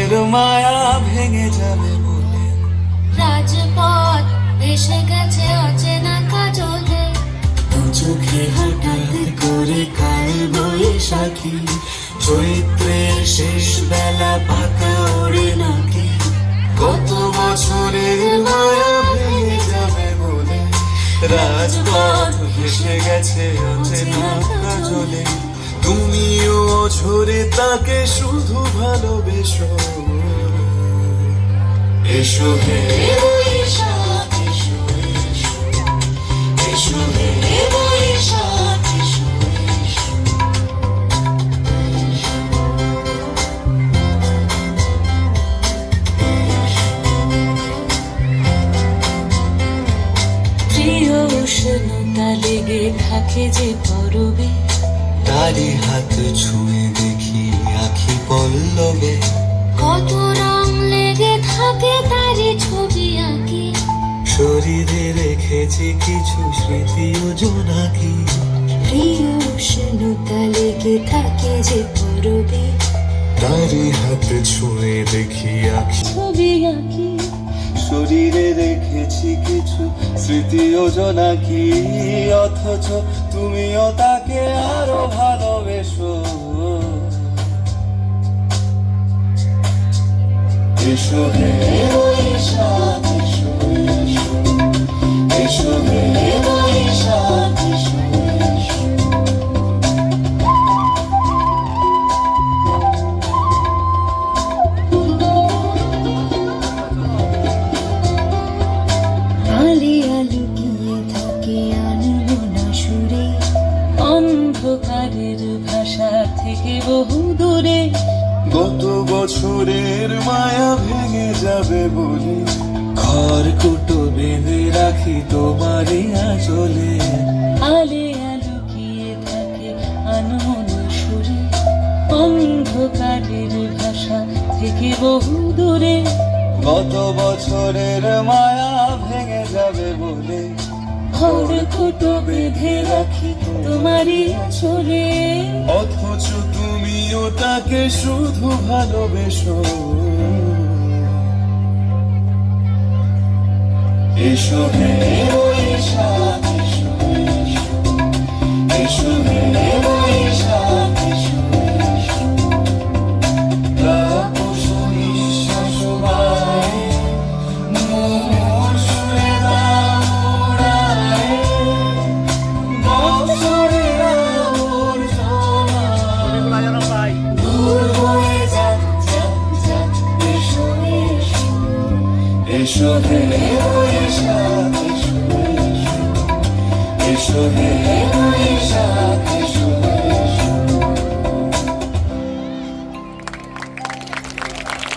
বছরের মায়া ভেঙে যাবে বলে রাজপথ ভেসে গেছে অচেনা কাজলে, দু চোখে হঠাৎ করে কাল বৈশাখী, চৈত্রের শেষ বেলা পাতা ওড়ে নাকি, কত বছরের মায়া ভেঙে যাবে বলে রাজপথ ভেসে গেছে অচেনা কাজলে। তুমিও ঝরে তাকে শুধু ভালোবেসো, এসো হে বৈশাখ এসো, এসো এসো হে বৈশাখ এসো, এসো। প্রিয় উষ্ণতা লেগে থাকে যে পরবে, তারি হাত ছুঁয়ে দেখি আখি পল্লবে, কত রং লেগে থাকে তারই ছবি আঁকি, শরীরে রেখেছি কিছু স্মৃতি ও জোনাকি। প্রিয় উষ্ণতা লেগে থাকে যে পরবে, তারি হাত ছুঁয়ে দেখি আখি ছবি আঁকি, শরীরে রেখেছি কিছু স্মৃতি ও জোনাকি, অথচ তুমিও তাকে আরো ভালোবেসো, এসো হে বৈশাখ এসো, এসো এসো হে বৈশাখ এসো, এসো। আলিয়া লুকিয়ে থাকে আনমনা সুরে, অন্ধকারের ভাষা থেকে বহু দূরে, গত বছরের মায়া ভেঙে যাবে বলে খড়কুটো বেঁধে রাখি তোমারই আঁচলে। আলিয়া লুকিয়ে থাকে আনমনা সুরে, অন্ধকারের ভাষা থেকে বহু দূরে, গত বছরের মায়া ভেঙে যাবে বলে খড়কুটো বেঁধে রাখি তোমারই আঁচলে, অথচ তুমিও তাকে শুধু ভালোবেসো, এসো হে বৈশাখ এসো, এসো এসো হে বৈশাখ এসো, এসো। তাপস নিঃশ্বাস বায়ে, মোর সুরে দাও উড়ায়ে, বছরের আবর্জনা দূর হয়ে যাক, যাক, যাক, এসো, এসো, এসো হে বৈশাখ এসো, এসো, এসো হে